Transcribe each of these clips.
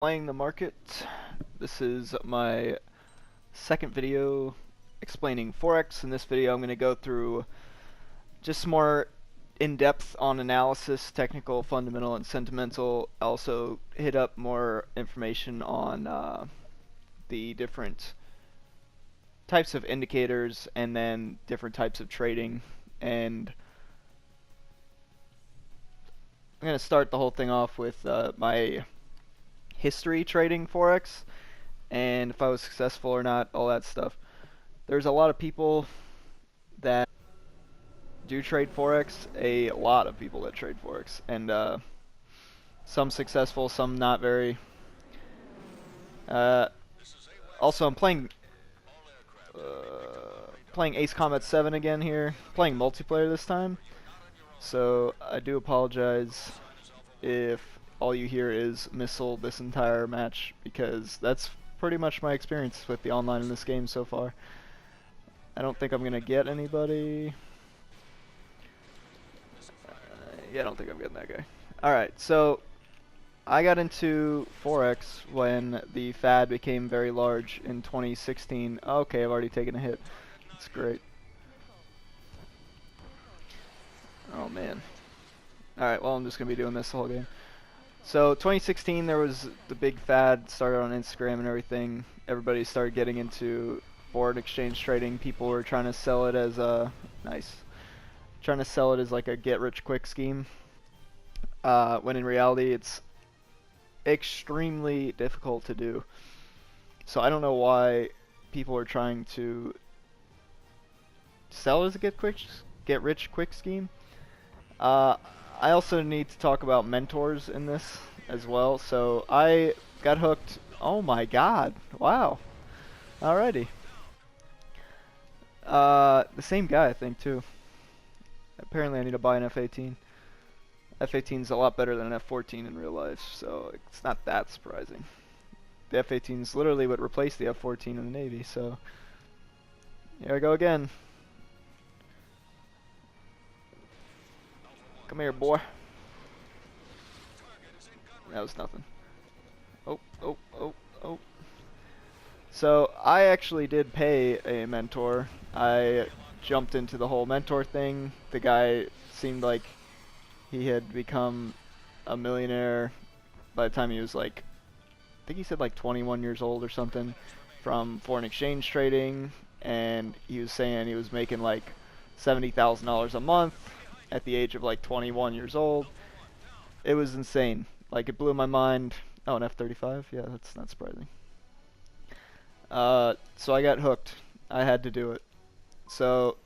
Playing the market. This is my second video explaining Forex. In this video I'm going to go through just more in-depth on analysis, technical, fundamental, and sentimental. Also hit up more information on the different types of indicators and then different types of trading. And I'm going to start the whole thing off with my history trading Forex and if I was successful or not, all that stuff. There's a lot of people that do trade Forex, a lot of people that trade Forex, and some successful, some not very. Uh, Also, I'm playing Ace Combat 7 again here, playing multiplayer this time, so I do apologize if all you hear is missile this entire match, because that's pretty much my experience with the online in this game so far. I don't think I'm gonna get anybody. Yeah, I don't think I'm getting that guy. Alright, so I got into Forex when the fad became very large in 2016. Okay, I've already taken a hit. That's great. Oh man. Alright, well I'm just gonna be doing this the whole game. So 2016 there was the big fad, started on Instagram and everything. Everybody started getting into foreign exchange trading. People were trying to sell it as a trying to sell it as like a get rich quick scheme. When in reality it's extremely difficult to do. So I don't know why people are trying to sell it as a get rich quick scheme. I also need to talk about mentors in this as well. So I got hooked. Oh my god. Wow. Alrighty. The same guy, I think, too. Apparently I need to buy an F-18. F-18 is a lot better than an F-14 in real life, so it's not that surprising. The F-18 is literally what replaced the F-14 in the Navy, so here I go again. Come here, boy. That was nothing. Oh, oh, oh, oh. So I actually did pay a mentor. I jumped into the whole mentor thing. The guy seemed like he had become a millionaire by the time he was like, I think he said like 21 years old or something, from foreign exchange trading, and he was saying he was making like $70,000 a month at the age of like 21 years old. It was insane. Like, it blew my mind. Oh, an F-35? Yeah, that's not surprising. So I got hooked. I had to do it. So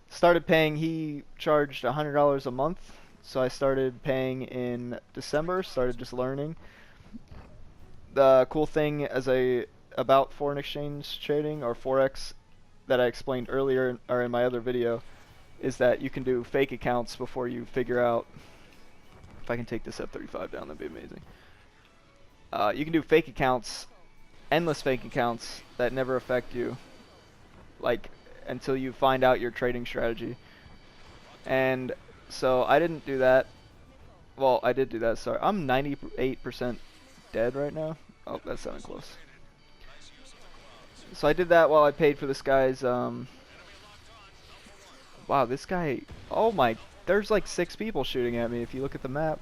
started paying. He charged $100 a month. So I started paying in December. Started just learning. The cool thing about foreign exchange trading or Forex that I explained earlier or in my other video is that you can do fake accounts before you figure out. If I can take this F-35 down, that'd be amazing. You can do fake accounts, endless fake accounts that never affect you, like until you find out your trading strategy. And so I didn't do that. Well, I did do that. Sorry, I'm 98% dead right now. Oh, that sounded close. So I did that while I paid for this guy's. Wow, this guy. Oh my. There's like 6 people shooting at me if you look at the map.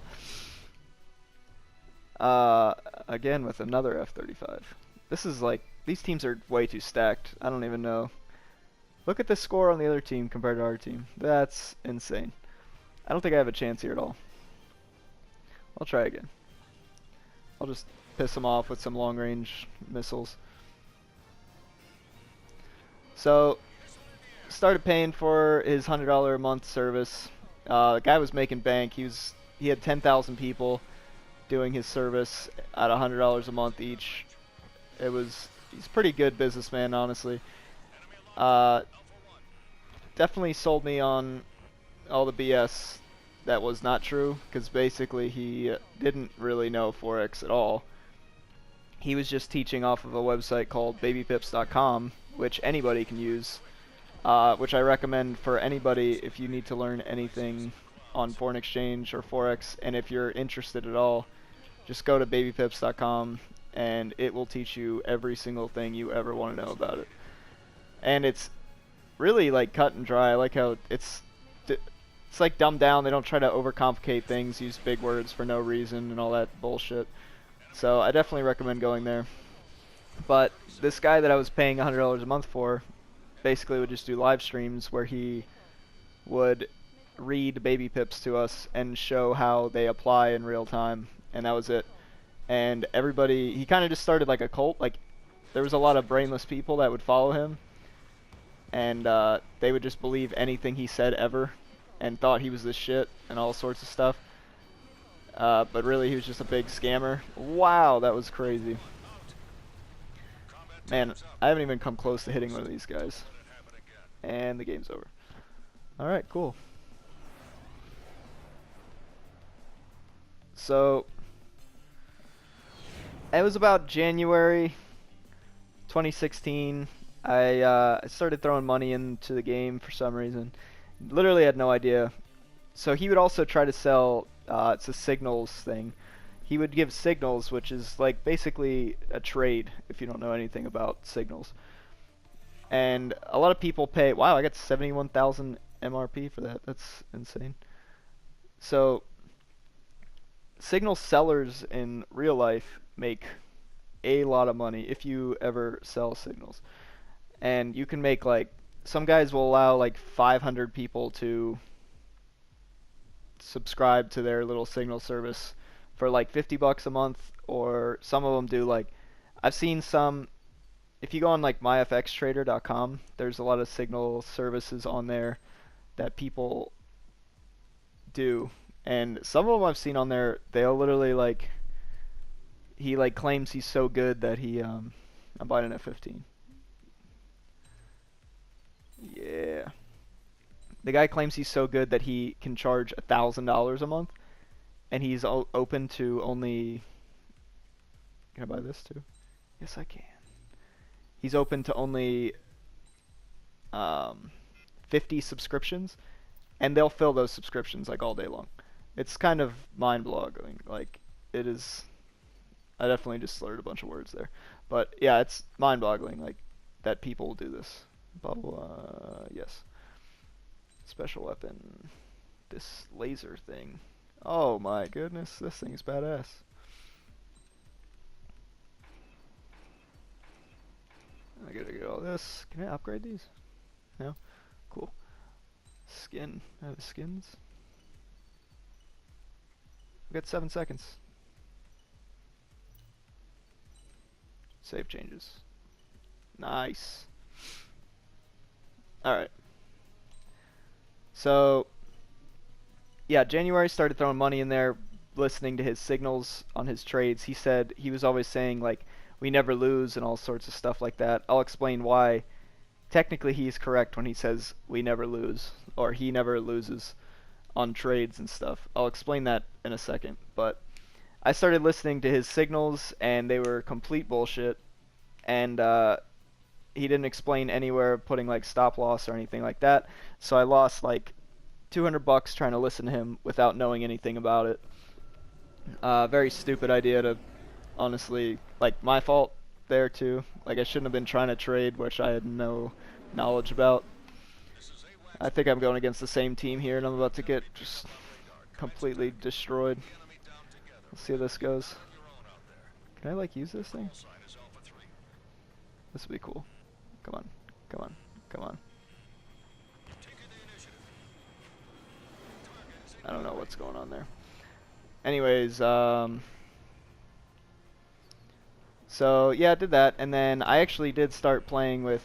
Again with another F-35. This is like, these teams are way too stacked. I don't even know. Look at the score on the other team compared to our team. That's insane. I don't think I have a chance here at all. I'll try again. I'll just piss them off with some long-range missiles. So, started paying for his $100 a month service. The guy was making bank. He had 10,000 people doing his service at $100 a month each. He's a pretty good businessman, honestly. Definitely sold me on all the BS that was not true, because basically he didn't really know Forex at all. He was just teaching off of a website called babypips.com, which anybody can use. Which I recommend for anybody if you need to learn anything on foreign exchange or Forex, and if you're interested at all, just go to babypips.com and it will teach you every single thing you ever want to know about it. And it's really like cut and dry. I like how it's like dumbed down. They don't try to overcomplicate things, use big words for no reason and all that bullshit. So I definitely recommend going there. But this guy that I was paying $100 a month for basically would just do live streams where he would read baby pips to us and show how they apply in real time, and that was it. And everybody, he kind of just started like a cult. Like, there was a lot of brainless people that would follow him, and they would just believe anything he said ever and thought he was this shit and all sorts of stuff. But really, he was just a big scammer. Wow, that was crazy. Man, I haven't even come close to hitting one of these guys. And the game's over. Alright, cool. So, it was about January 2016. I started throwing money into the game for some reason. Literally had no idea. So he would also try to sell, it's a signals thing. He would give signals, which is like basically a trade if you don't know anything about signals. And a lot of people pay, wow, I got 71,000 MRP for that. That's insane. So signal sellers in real life make a lot of money if you ever sell signals. And you can make like, some guys will allow like 500 people to subscribe to their little signal service for like $50 a month, or some of them do like, I've seen some, if you go on like myfxtrader.com, there's a lot of signal services on there that people do, and some of them I've seen on there, they'll literally like, he like claims he's so good that he, I'm buying an F15. Yeah. The guy claims he's so good that he can charge $1,000 a month, and he's open to only... Can I buy this too? Yes, I can. He's open to only 50 subscriptions, and they'll fill those subscriptions like all day long. It's kind of mind-boggling. Like, it is... I definitely just slurred a bunch of words there. But yeah, it's mind-boggling, like, that people do this. Blah, blah, yes. Special weapon. This laser thing. Oh my goodness, this thing's badass. I gotta get all this. Can I upgrade these? No? Cool. Skin. I have the skins. I've got 7 seconds. Save changes. Nice. Alright. So, yeah, January started throwing money in there, listening to his signals on his trades. He said, he was always saying, like, we never lose and all sorts of stuff like that. I'll explain why. Technically, he's correct when he says we never lose, or he never loses on trades and stuff. I'll explain that in a second. But I started listening to his signals, and they were complete bullshit. And he didn't explain anywhere putting like stop loss or anything like that. So I lost like $200 trying to listen to him without knowing anything about it. Very stupid idea to, honestly, like, my fault there too. Like, I shouldn't have been trying to trade, which I had no knowledge about. I think I'm going against the same team here, and I'm about to get just completely destroyed. Let's see how this goes. Can I like use this thing? This would be cool. Come on, come on, come on. I don't know what's going on there. Anyways, so yeah, I did that, and then I actually did start playing with,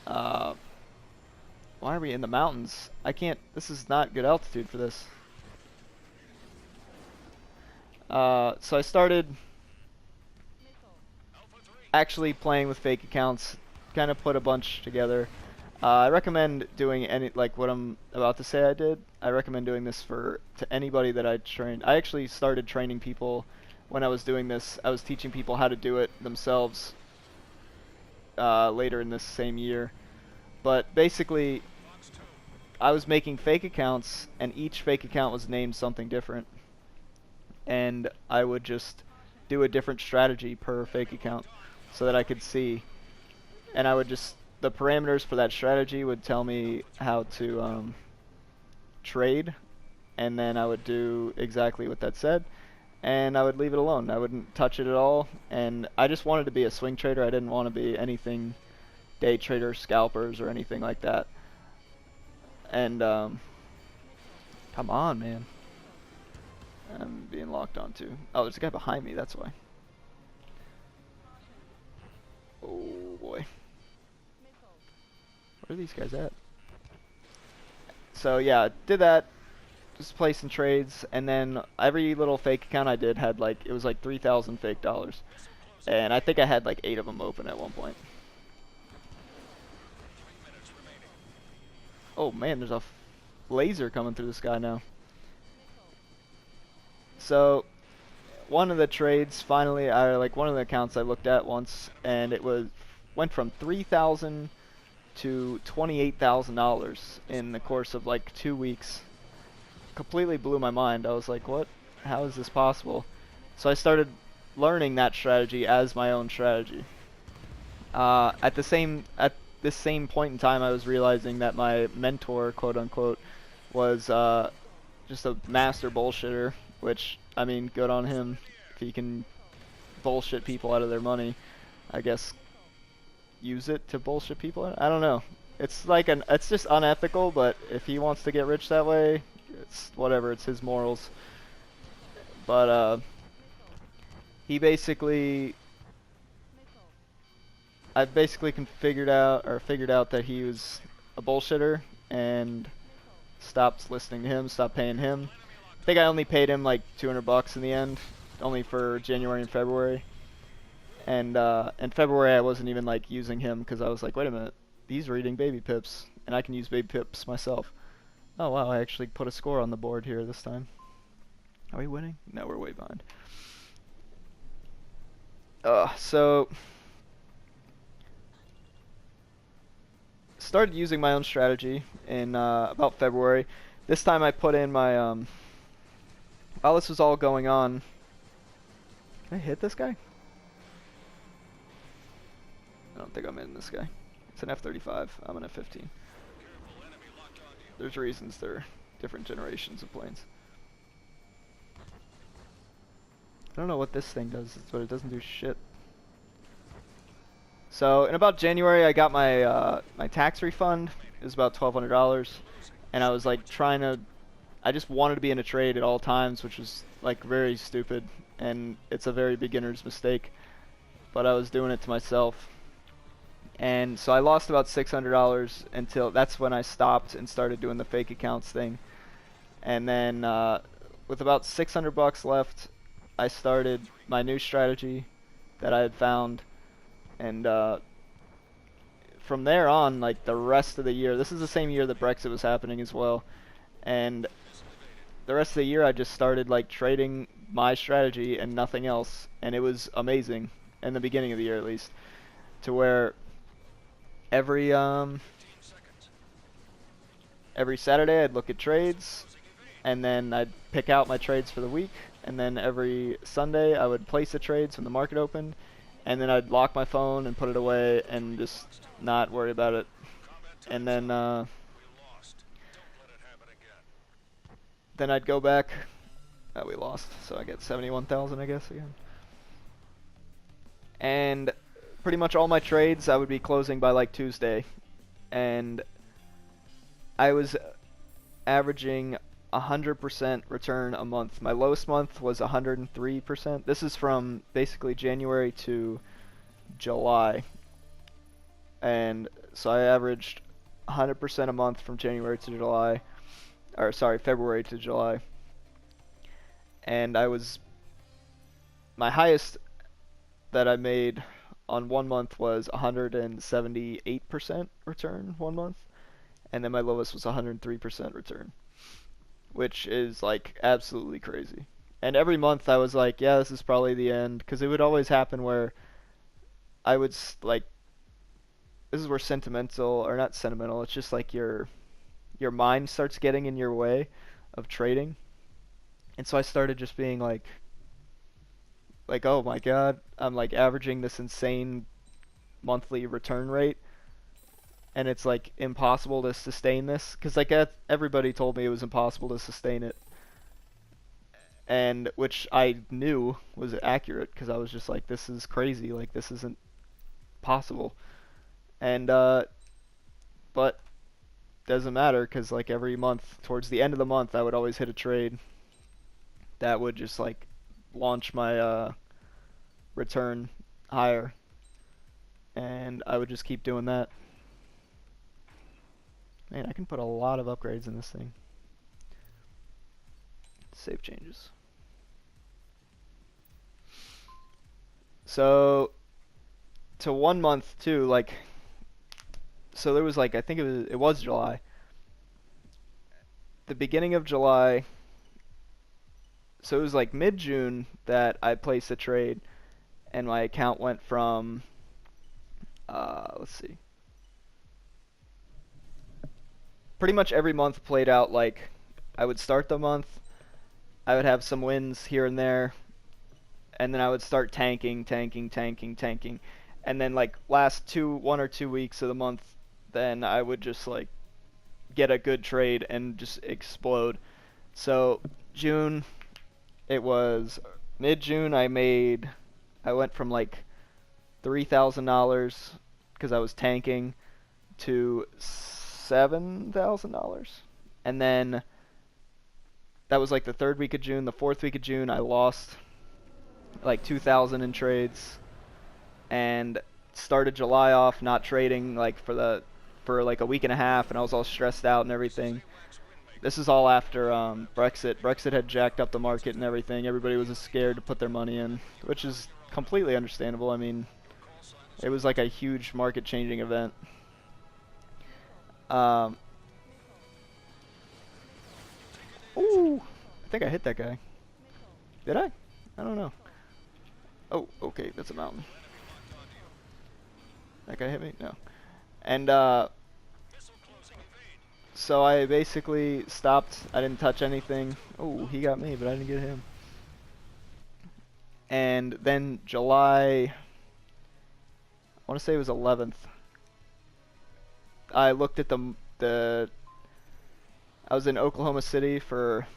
why are we in the mountains? I can't, this is not good altitude for this. So I started actually playing with fake accounts, kind of put a bunch together. I recommend doing any, like what I'm about to say I did. I recommend doing this to anybody that I trained. I actually started training people when I was doing this. I was teaching people how to do it themselves later in this same year. But basically, I was making fake accounts, and each fake account was named something different. And I would just do a different strategy per fake account so that I could see. And I would just, the parameters for that strategy would tell me how to trade, and then I would do exactly what that said, and I would leave it alone. I wouldn't touch it at all, and I just wanted to be a swing trader. I didn't want to be anything day trader, scalpers, or anything like that. And come on, man. I'm being locked onto. Oh, there's a guy behind me, that's why. Oh boy. Where are these guys at? So yeah, did that. Just placing trades, and then every little fake account I did had like, it was like 3,000 fake dollars. And I think I had like 8 of them open at one point. Oh man, there's a laser coming through the sky now. So one of the trades finally, one of the accounts I looked at once, and it went from 3,000 to $28,000 in the course of like 2 weeks. Completely blew my mind. I was like, what? How is this possible? So I started learning that strategy as my own strategy. At this same point in time, I was realizing that my mentor, quote unquote, was just a master bullshitter. Which, I mean, good on him if he can bullshit people out of their money. I guess use it to bullshit people. I don't know. It's like it's just unethical. But if he wants to get rich that way, it's whatever. It's his morals. But I basically figured out that he was a bullshitter and stopped listening to him, stopped paying him. I think I only paid him like $200 in the end, only for January and February. And in February I wasn't even like using him because I was like, wait a minute, he's reading baby pips, and I can use baby pips myself. Oh wow, I actually put a score on the board here this time. Are we winning? No, we're way behind. So started using my own strategy in about February. This time I put in my while this was all going on. Can I hit this guy? I don't think I'm in this guy. It's an F-35. I'm an F-15. There's reasons they're different generations of planes. I don't know what this thing does, but it doesn't do shit. So in about January, I got my my tax refund. It was about $1,200, and I was like I just wanted to be in a trade at all times, which was like very stupid, and it's a very beginner's mistake. But I was doing it to myself, and so I lost about $600 until that's when I stopped and started doing the fake accounts thing. And then with about $600 left, I started my new strategy that I had found, and from there on, like the rest of the year, this is the same year that Brexit was happening as well, and the rest of the year I just started like trading my strategy and nothing else, and it was amazing in the beginning of the year at least, to where every Saturday I'd look at trades, and then I'd pick out my trades for the week, and then every Sunday I would place the trades when the market opened, and then I'd lock my phone and put it away and just not worry about it. And then I'd go back. We lost, so I get 71,000, I guess, again. And pretty much all my trades I would be closing by like Tuesday, and I was averaging 100% return a month. My lowest month was 103%. This is from basically January to July, and so I averaged 100% a month from January to July, or sorry, February to July. And my highest that I made on 1 month was 178% return 1 month, and then my lowest was 103% return, which is like absolutely crazy. And every month I was like, yeah, this is probably the end, because it would always happen where I would like, this is where sentimental, or not sentimental, it's just like your mind starts getting in your way of trading. And so I started just being like like, oh my God, I'm like averaging this insane monthly return rate, and it's like impossible to sustain this, because like everybody told me it was impossible to sustain it, and which I knew was accurate, because I was just like, this is crazy, like this isn't possible. And but doesn't matter, because like every month towards the end of the month I would always hit a trade that would just like launch my return higher, and I would just keep doing that. Man, I can put a lot of upgrades in this thing. Save changes. So to 1 month too, like, so there was like, I think it was July. The beginning of July, so it was like mid-June that I placed a trade, and my account went from let's see, pretty much every month played out like I would start the month, I would have some wins here and there, and then I would start tanking, and then like last 1 or 2 weeks of the month, then I would just like get a good trade and just explode. So June, it was mid-June, I went from like $3,000 because I was tanking to $7,000, and then that was like the third week of June. The fourth week of June, I lost like 2,000 in trades, and started July off not trading like for like a week and a half, and I was all stressed out and everything. This is all after Brexit. Brexit had jacked up the market and everything. Everybody was scared to put their money in, which is completely understandable. I mean, it was like a huge market-changing event. Ooh, I think I hit that guy. Did I? I don't know. Oh, okay, that's a mountain. That guy hit me? No. And so I basically stopped. I didn't touch anything. Oh, he got me, but I didn't get him. And then July, I want to say it was 11th. I looked at I was in Oklahoma City for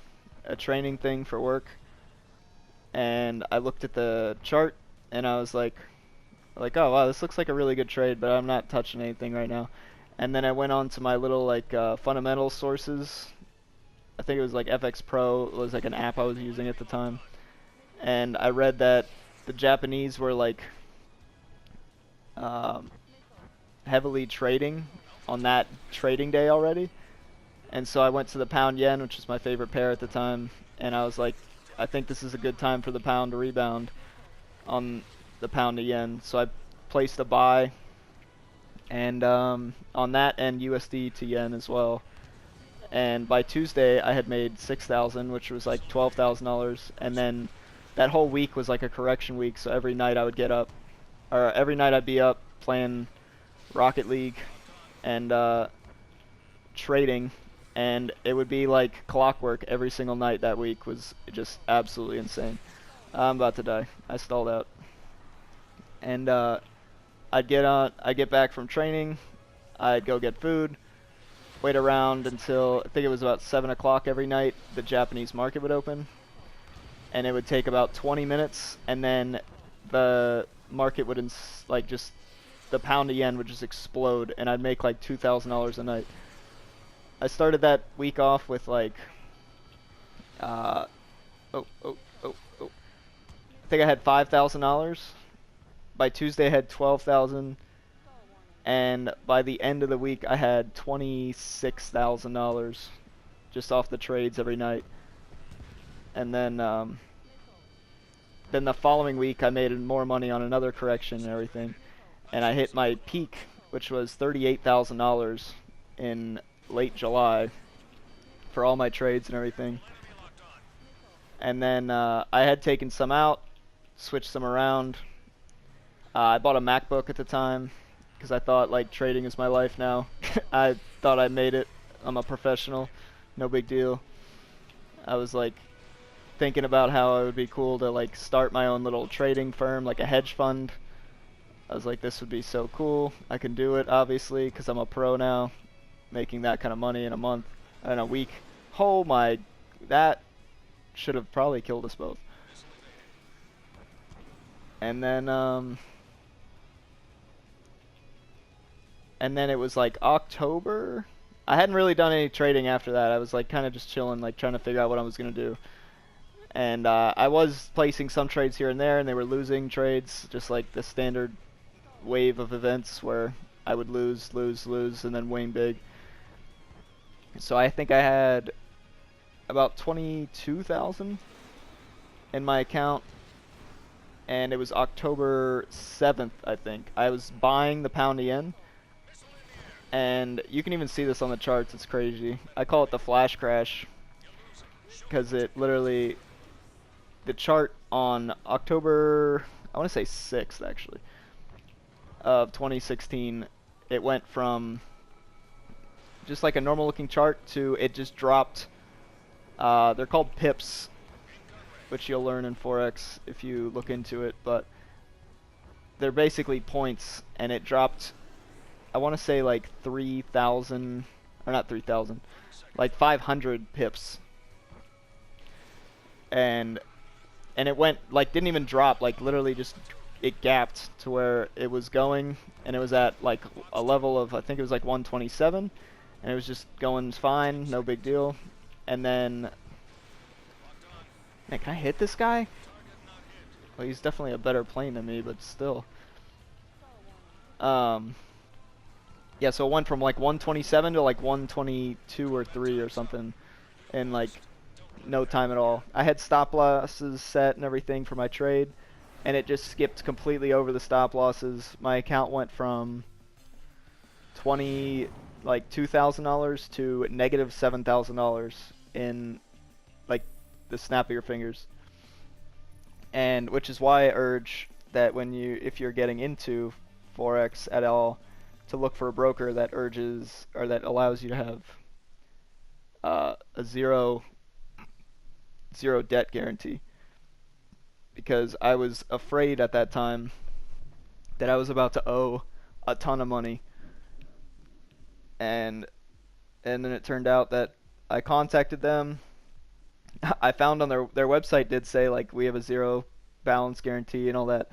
a training thing for work, and I looked at the chart, and I was like, oh wow, this looks like a really good trade, but I'm not touching anything right now. And then I went on to my little like fundamental sources. I think it was like FX Pro. It was like an app I was using at the time, and I read that the Japanese were like heavily trading on that trading day already. And so I went to the pound yen, which was my favorite pair at the time, and I was like, I think this is a good time for the pound to rebound on the pound to yen. So I placed a buy, and on that, and USD to yen as well. And by Tuesday I had made 6,000, which was like $12,000, and then that whole week was like a correction week, so every night I would get up, or every night I'd be up playing Rocket League and trading, and it would be like clockwork every single night that week. Was just absolutely insane. I'm about to die. I stalled out. And I'd get back from training, I'd go get food, wait around until, I think it was about 7 o'clock every night, the Japanese market would open, and it would take about 20 minutes, and then the market would like just the pound to yen would just explode, and I'd make like $2,000 a night. I started that week off with like I think I had $5,000. By Tuesday I had 12,000, and by the end of the week I had $26,000 just off the trades every night. And then the following week I made more money on another correction and everything, and I hit my peak, which was $38,000 in late July for all my trades and everything. And then I had taken some out, switched some around. I bought a MacBook at the time because I thought like trading is my life now. I thought I made it. I'm a professional, no big deal. I was like, thinking about how it would be cool to like start my own little trading firm, like a hedge fund. I was like, this would be so cool. I can do it, obviously, because I'm a pro now, making that kind of money in a month, in a week. Oh my, that should have probably killed us both. And then it was like October. I hadn't really done any trading after that. I was like kind of just chilling, like trying to figure out what I was gonna do. And I was placing some trades here and there, and they were losing trades, just like the standard wave of events where I would lose, and then win big. So I think I had about 22,000 in my account, and it was October 7th, I think. I was buying the pound yen, and you can even see this on the charts. It's crazy. I call it the flash crash because it literally, the chart on October, I want to say 6th actually, of 2016, it went from just like a normal looking chart to it just dropped. They're called pips, which you'll learn in Forex if you look into it, but they're basically points, and it dropped, I want to say like 3,000, or not 3,000, like 500 pips. And it went, like, didn't even drop, like literally just, it gapped to where it was going, and it was at like a level of, I think it was like 127, and it was just going fine, no big deal. And then, man, can I hit this guy? Well, he's definitely a better plane than me, but still. Yeah, so it went from like 127 to like 122 or 3 or something in like no time at all. I had stop losses set and everything for my trade, and it just skipped completely over the stop losses. My account went from $2,000 to negative $7,000 in like the snap of your fingers. And which is why I urge that if you're getting into Forex at all, to look for a broker that urges, or that allows you to have a zero debt guarantee. Because I was afraid at that time that I was about to owe a ton of money, and then it turned out that I contacted them. I found on their website did say like we have a zero balance guarantee and all that.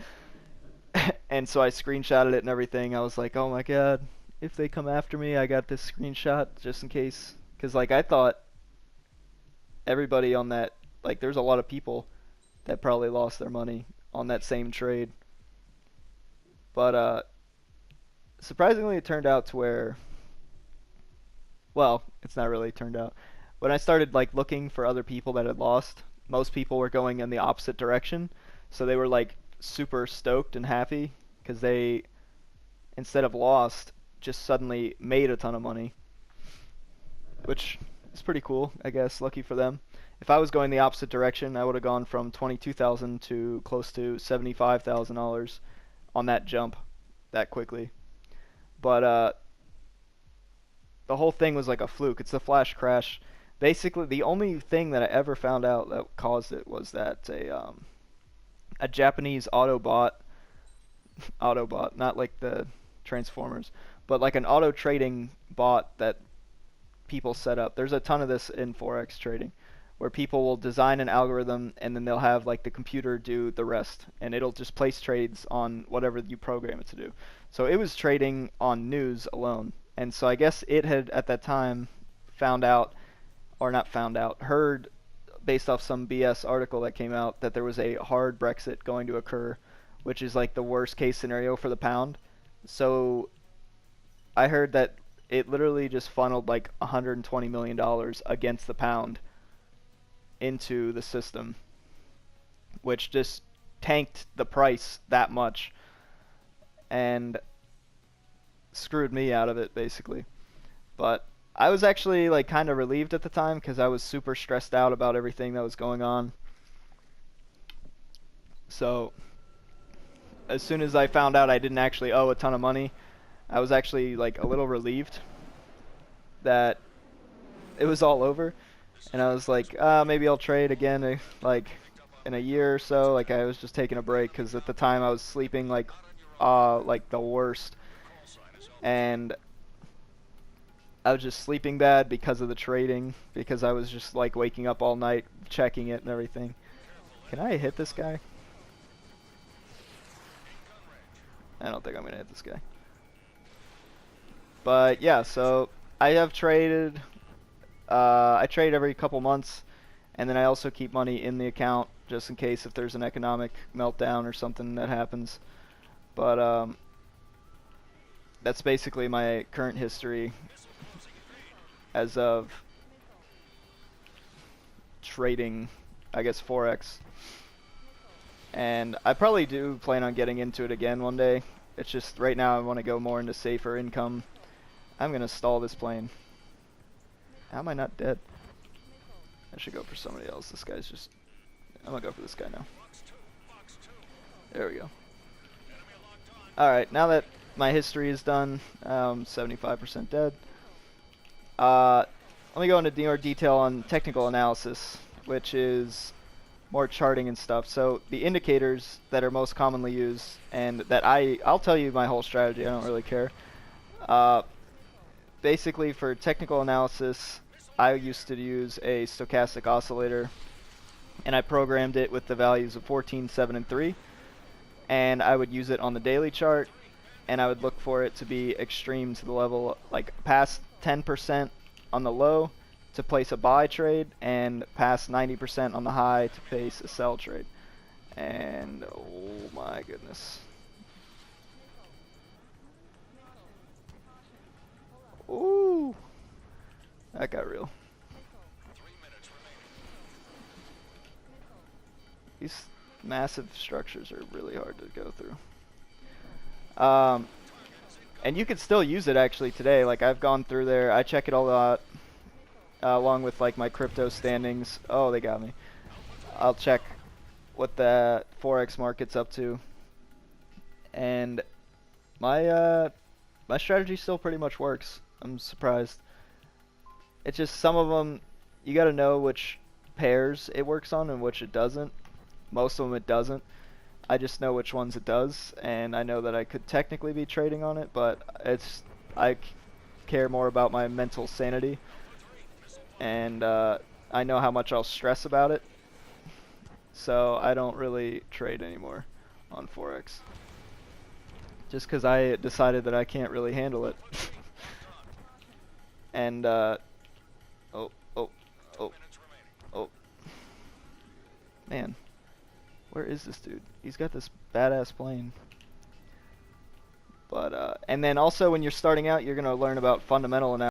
And so I screenshotted it and everything. I was like, oh my god, if they come after me, I got this screenshot just in case. Because like I thought everybody on that, like there's a lot of people that probably lost their money on that same trade. But surprisingly it turned out to where, well, it's not really turned out. When I started like looking for other people that had lost, most people were going in the opposite direction. So they were like super stoked and happy because they, instead of lost, just suddenly made a ton of money, which is pretty cool, I guess. Lucky for them. If I was going the opposite direction, I would have gone from 22,000 to close to $75,000 on that jump that quickly. But the whole thing was like a fluke. It's the flash crash. Basically, the only thing that I ever found out that caused it was that a Japanese Autobot, not like the Transformers, but like an auto trading bot that people set up. There's a ton of this in Forex trading, where people will design an algorithm and then they'll have like the computer do the rest, and it'll just place trades on whatever you program it to do. So it was trading on news alone, and so I guess it had at that time found out, or not found out, heard based off some BS article that came out that there was a hard Brexit going to occur, which is like the worst case scenario for the pound. So I heard that it literally just funneled like $120 million against the pound into the system, which just tanked the price that much and screwed me out of it basically. But I was actually like kind of relieved at the time because I was super stressed out about everything that was going on. So as soon as I found out I didn't actually owe a ton of money, I was actually like a little relieved that it was all over. And I was like, maybe I'll trade again, like in a year or so. Like I was just taking a break because at the time I was sleeping like the worst, and I was just sleeping bad because of the trading, because I was just like waking up all night checking it and everything. Can I hit this guy? I don't think I'm gonna hit this guy. But yeah, so I have traded. I trade every couple months, and then I also keep money in the account just in case if there's an economic meltdown or something that happens. But that's basically my current history as of trading, I guess, Forex. And I probably do plan on getting into it again one day. It's just right now I want to go more into safer income. I'm going to stall this plane. How am I not dead? I should go for somebody else. This guy's just... I'm going to go for this guy now. There we go. Alright, now that my history is done, 75% dead. Let me go into more detail on technical analysis, which is more charting and stuff. So the indicators that are most commonly used, and that I'll tell you my whole strategy, I don't really care. Basically for technical analysis, I used to use a stochastic oscillator, and I programmed it with the values of 14, 7, and 3. And I would use it on the daily chart, and I would look for it to be extreme to the level, like past 10% on the low to place a buy trade, and past 90% on the high to place a sell trade. And oh my goodness. Ooh, that got real. These massive structures are really hard to go through. And you can still use it actually today. Like I've gone through there, I check it all out, along with like my crypto standings. Oh, they got me. I'll check what the Forex market's up to, and my strategy still pretty much works. I'm surprised. It's just some of them you got to know which pairs it works on and which it doesn't. Most of them it doesn't. I just know which ones it does, and I know that I could technically be trading on it, but I care more about my mental sanity, and I know how much I'll stress about it, so I don't really trade anymore on Forex, just because I decided that I can't really handle it. And oh, oh, oh, oh, man. Where is this dude? He's got this badass plane. But and then also when you're starting out, you're going to learn about fundamental analysis.